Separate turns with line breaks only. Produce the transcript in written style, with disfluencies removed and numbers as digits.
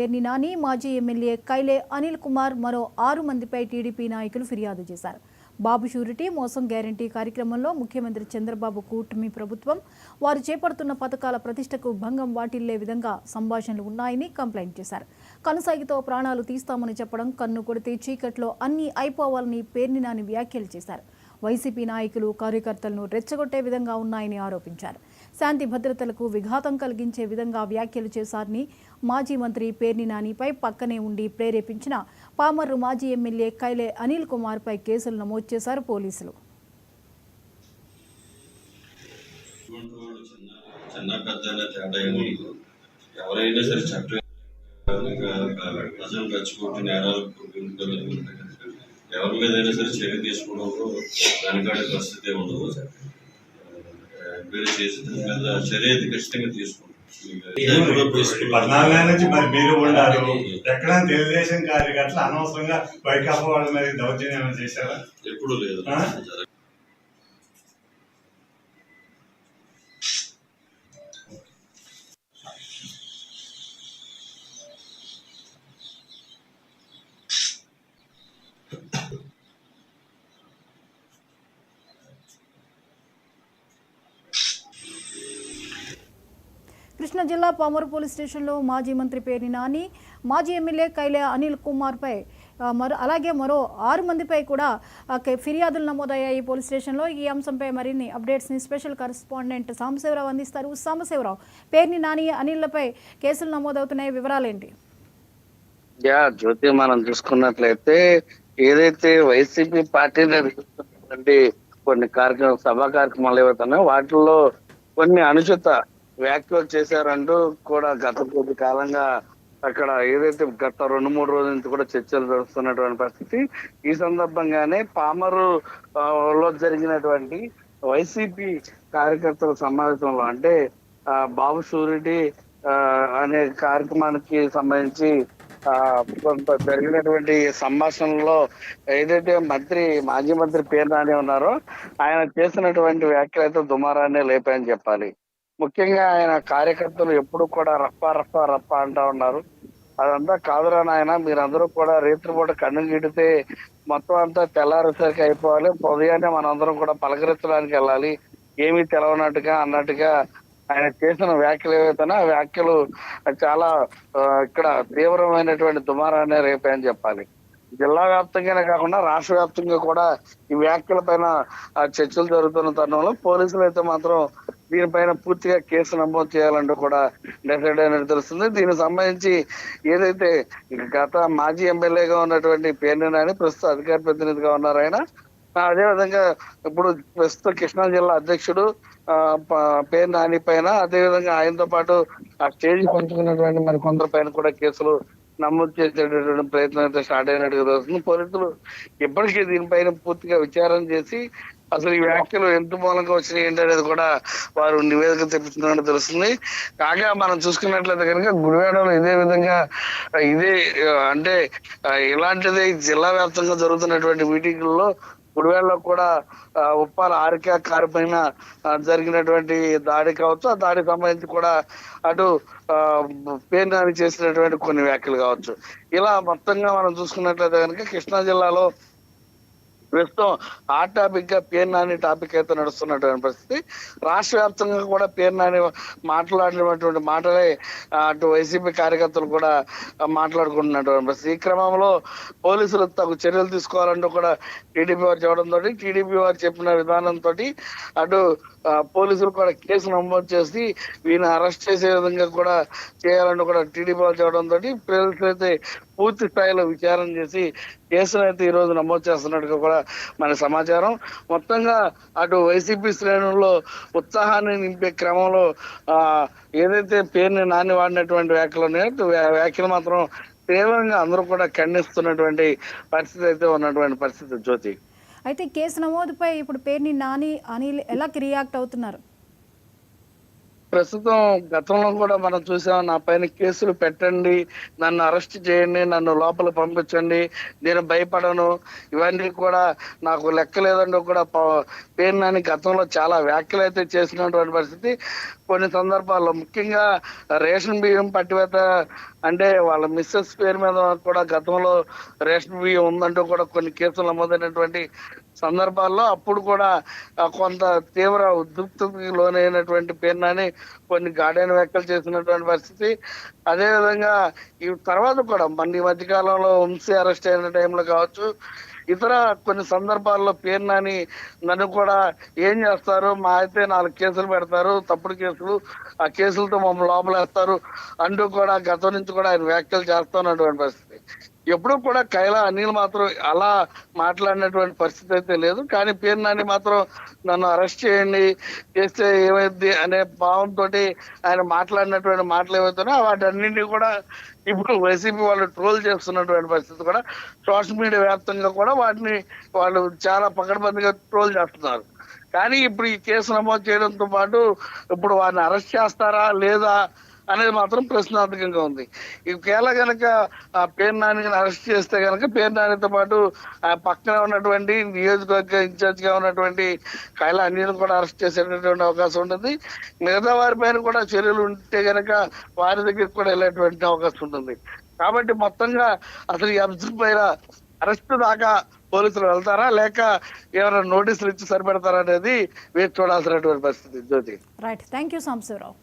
పేర్ని నాని, మాజీ ఎమ్మెల్యే కైలే అనిల్ కుమార్ మరో 6 మందిపై టీడీపీ నాయకులు ఫిర్యాదు చేశారు. బాబు షూరిటీ మోసం గ్యారంటీ కార్యక్రమంలో ముఖ్యమంత్రి చంద్రబాబు కూటమి ప్రభుత్వం వారు చేపడుతున్న పథకాల ప్రతిష్టకు భంగం వాటిల్లే విధంగా సంభాషణలు ఉన్నాయని కంప్లైంట్ చేశారు. కనసాగితో ప్రాణాలు తీస్తామని చెప్పడం, కన్ను కొడితే చీకట్లో అన్నీ అయిపోవాలని పేర్ని నాని వ్యాఖ్యలు చేశారు. వైసీపీ నాయకులు కార్యకర్తలను రెచ్చగొట్టే విధంగా ఉన్నాయని ఆరోపించారు. శాంతి భద్రతలకు విఘాతం కలిగించే విధంగా వ్యాఖ్యలు చేశారని, మాజీ మంత్రి పేర్ని నానిపై పక్కనే ఉండి ప్రేరేపించిన పామర్రు మాజీ ఎమ్మెల్యే కైలే అనిల్ కుమార్ పై కేసులు నమోదు చేశారు పోలీసులు.
ఎవరైనా సరే చట్టం ప్రజలు రెచ్చగొట్టి నేరాలు ఎవరి మీదైనా సరే చర్య తీసుకోవడంలో వెనకాడే పరిస్థితి ఉండదు. మీరు చేసి దాని మీద చర్య ఖచ్చితంగా తీసుకుంటాం.
14 నుంచి మరి మీరు ఉండాలి. ఎక్కడ తెలుగుదేశం కార్యకర్తలు అనవసరంగా వైకాపా వాళ్ళ మీద దౌర్జన్యం చేశారా?
ఎప్పుడు లేదు.
కృష్ణా జిల్లా పామరు పోలీస్ స్టేషన్లో మాజీ మంత్రి పేర్ని నాని, మాజీ ఎమ్మెల్యే కైలే అనిల్ కుమార్పై అలాగే మరో 6 మందిపై కూడా ఫిర్యాదులు నమోదయ్యాయి పోలీస్ స్టేషన్లో. ఈ అంశంపై మరిన్ని అప్డేట్స్ని స్పెషల్ కరెస్పాండెంట్ సాంబశివరావు అందిస్తారు. సాంబశివరావు, పేర్ని నాని, అనిల్లపై కేసులు నమోదవుతున్నాయి, వివరాలేంటి?
జ్యోతి, మనం చూసుకున్నట్లయితే ఏదైతే వైసీపీ పార్టీ కొన్ని సభా కార్యక్రమాలు ఏవైతున్నాయో వాటిల్లో కొన్ని అనుచిత వ్యాఖ్యలు చేశారంటూ కూడా గత కొద్ది కాలంగా అక్కడ ఏదైతే గత 2-3 రోజుల నుంచి కూడా చర్చలు జరుగుతున్నటువంటి పరిస్థితి. ఈ సందర్భంగానే పామరు లో జరిగినటువంటి వైసీపీ కార్యకర్తల సమావేశంలో అంటే బాబు షూరిటీ అనే కార్యక్రమానికి సంబంధించి కొంత జరిగినటువంటి సంభాషణలో ఏదైతే మాజీ మంత్రి పేర్ని నాని ఉన్నారో ఆయన చేసినటువంటి వ్యాఖ్యలు అయితే దుమారాన్ని లేపాయని చెప్పాలి. ముఖ్యంగా ఆయన కార్యకర్తలు ఎప్పుడు కూడా రప్ప అంటా ఉన్నారు. అదంతా కాదురా నాయన, మీరందరూ కూడా రేత్రిపూట కన్ను గిడితే మొత్తం అంతా తెల్లారేసరికి అయిపోవాలి, ఉదయాన్నే మనందరం కూడా పలకరించడానికి వెళ్ళాలి, ఏమీ తెలవనట్టుగా అన్నట్టుగా ఆయన చేసిన వ్యాఖ్యలు ఏవైతేనా ఆ వ్యాఖ్యలు చాలా ఇక్కడ తీవ్రమైనటువంటి దుమారాన్ని రేపాయని చెప్పాలి. జిల్లా వ్యాప్తంగానే కాకుండా రాష్ట్ర వ్యాప్తంగా కూడా ఈ వ్యాఖ్యల పైన చర్చలు జరుగుతున్న తరుణంలో పోలీసులు అయితే మాత్రం దీనిపైన పూర్తిగా కేసు నమోదు చేయాలంటూ కూడా డిసైడ్ అయినట్టు తెలుస్తుంది. దీనికి సంబంధించి ఏదైతే గత మాజీ ఎమ్మెల్యేగా ఉన్నటువంటి పేర్ని నాని ప్రస్తుత అధికార ప్రతినిధిగా ఉన్నారు ఆయన, అదేవిధంగా ఇప్పుడు ప్రస్తుత కృష్ణా జిల్లా అధ్యక్షుడు పేర్ని నాని పైన, అదేవిధంగా ఆయనతో పాటు ఆ స్టేజ్ పంచుకున్నటువంటి మరి కొందరి పైన కూడా కేసులు నమోదు చేసేటటువంటి ప్రయత్నం అయితే స్టార్ట్ అయినట్టుగా తెలుస్తుంది. పోలీసులు ఇప్పటికీ దీనిపైన పూర్తిగా విచారణ చేసి అసలు ఈ వ్యాఖ్యలు ఎంత మూలంగా వచ్చినాయి ఏంటి అనేది కూడా వారు నివేదిక తెప్పించుకున్నట్టు తెలుస్తుంది. కాగా మనం చూసుకున్నట్లయితే కనుక గుడివాడలో ఇదే విధంగా అంటే ఇలాంటిదే జిల్లా వ్యాప్తంగా జరుగుతున్నటువంటి మీటింగుల్లో గుడివాడలో కూడా ఉప్పాల ఆరికా కారు పైన జరిగినటువంటి దాడి కావచ్చు, ఆ దాడికి సంబంధించి కూడా అటు పేర్ని నాని చేసినటువంటి కొన్ని వ్యాఖ్యలు కావచ్చు. ఇలా మొత్తంగా మనం చూసుకున్నట్లయితే కనుక కృష్ణా జిల్లాలో ప్రస్తుతం హాట్ టాపిక్ గా పేర్ని నాని టాపిక్ అయితే నడుస్తున్నటువంటి పరిస్థితి. రాష్ట్ర వ్యాప్తంగా కూడా పేర్ని నాని మాట్లాడినటువంటి మాటలే అటు వైసీపీ కార్యకర్తలు కూడా మాట్లాడుకుంటున్నటువంటి పరిస్థితి. ఈ క్రమంలో పోలీసులు తగు చర్యలు తీసుకోవాలంటూ కూడా టీడీపీ వారు చెప్పడంతో, టీడీపీ వారు చెప్పిన విధానంతో అటు పోలీసులు కూడా కేసు నమోదు చేసి వీళ్ళని అరెస్ట్ చేసే విధంగా కూడా చేయాలంటూ కూడా టీడీపీ వారు చెప్పడంతో పోలీసులు అయితే పూర్తి స్థాయిలో విచారణ చేసి కేసును అయితే ఈ రోజు నమోదు చేస్తున్నట్టుగా కూడా మన సమాచారం. మొత్తంగా అటు వైసీపీ శ్రేణుల్లో ఉత్సాహాన్ని నింపే క్రమంలో ఏదైతే పేర్ని నాని వాడినటువంటి వ్యాఖ్యలు మాత్రం తీవ్రంగా అందరూ కూడా ఖండిస్తున్నటువంటి పరిస్థితి అయితే ఉన్నటువంటి పరిస్థితి జ్యోతి.
అయితే కేసు నమోదుపై ఇప్పుడు పేర్ని నాని, అనిల్ ఎలా రియాక్ట్ అవుతున్నారు?
ప్రస్తుతం గతంలో కూడా మనం చూసాం, నా పైన కేసులు పెట్టండి, నన్ను అరెస్ట్ చేయండి, నన్ను లోపల పంపించండి, నేను భయపడను, ఇవన్నీ కూడా నాకు లెక్కలేదంటూ కూడా పేరు నాని గతంలో చాలా వ్యాఖ్యలు అయితే చేసినటువంటి పరిస్థితి. కొన్ని సందర్భాల్లో ముఖ్యంగా రేషన్ బియ్యం పట్టివేత అంటే వాళ్ళ మిస్సెస్ పేరు మీద కూడా గతంలో రేషన్ బియ్యం ఉందంటూ కూడా కొన్ని కేసులు నమోదైనటువంటి సందర్భాల్లో అప్పుడు కూడా కొంత తీవ్ర ఉద్రిక్తతకి లోనైనటువంటి పేరు నాని కొన్ని గాడైన వ్యాఖ్యలు చేసినటువంటి పరిస్థితి. అదేవిధంగా ఈ తర్వాత కూడా మన ఈ మధ్యకాలంలో వంశీ అరెస్ట్ అయిన టైంలో కావచ్చు, ఇతర కొన్ని సందర్భాల్లో పేరు నాని నన్ను కూడా ఏం చేస్తారు, మా అయితే 4 కేసులు పెడతారు, తప్పుడు కేసులు, ఆ కేసులతో మమ్మల్ని లోపలేస్తారు అంటూ కూడా గతం నుంచి కూడా ఆయన వ్యాఖ్యలు చేస్తున్నటువంటి పరిస్థితి. ఎప్పుడూ కూడా కైలా అనిల్ మాత్రం అలా మాట్లాడినటువంటి పరిస్థితి అయితే లేదు. కానీ పేరు నాని మాత్రం నన్ను అరెస్ట్ చేయండి, చేస్తే ఏమైంది అనే భావంతో ఆయన మాట్లాడినటువంటి మాటలు ఏవైతున్నాయో వాటన్నింటినీ కూడా ఇప్పుడు వైసీపీ వాళ్ళు ట్రోల్ చేస్తున్నటువంటి పరిస్థితి కూడా సోషల్ మీడియా వ్యాప్తంగా కూడా వాటిని వాళ్ళు చాలా పకడ్బందీగా ట్రోల్ చేస్తున్నారు. కానీ ఇప్పుడు ఈ కేసు నమోదు చేయడంతో పాటు ఇప్పుడు వారిని అరెస్ట్ చేస్తారా లేదా అనేది మాత్రం ప్రశ్నార్థకంగా ఉంది. ఈవేళ కనుక ఆ పేరు నానిని అరెస్ట్ చేస్తే కనుక పేరు నానితో పాటు ఆ పక్కన ఉన్నటువంటి నియోజకవర్గ ఇన్ఛార్జ్ గా ఉన్నటువంటి కైలా అనిల్ కూడా అరెస్ట్ చేసేటటువంటి అవకాశం ఉంటుంది. మిగతా వారి పైన కూడా చర్యలు ఉంటే కనుక వారి దగ్గరికి కూడా వెళ్ళేటువంటి అవకాశం ఉంటుంది. కాబట్టి మొత్తంగా అసలు ఈ అంశం పైన అరెస్ట్ దాకా పోలీసులు వెళ్తారా లేక ఏమైనా నోటీసులు ఇచ్చి సరిపెడతారా అనేది వేచి చూడాల్సినటువంటి పరిస్థితి. Jyothi.
Right, thank you Sambasivarao.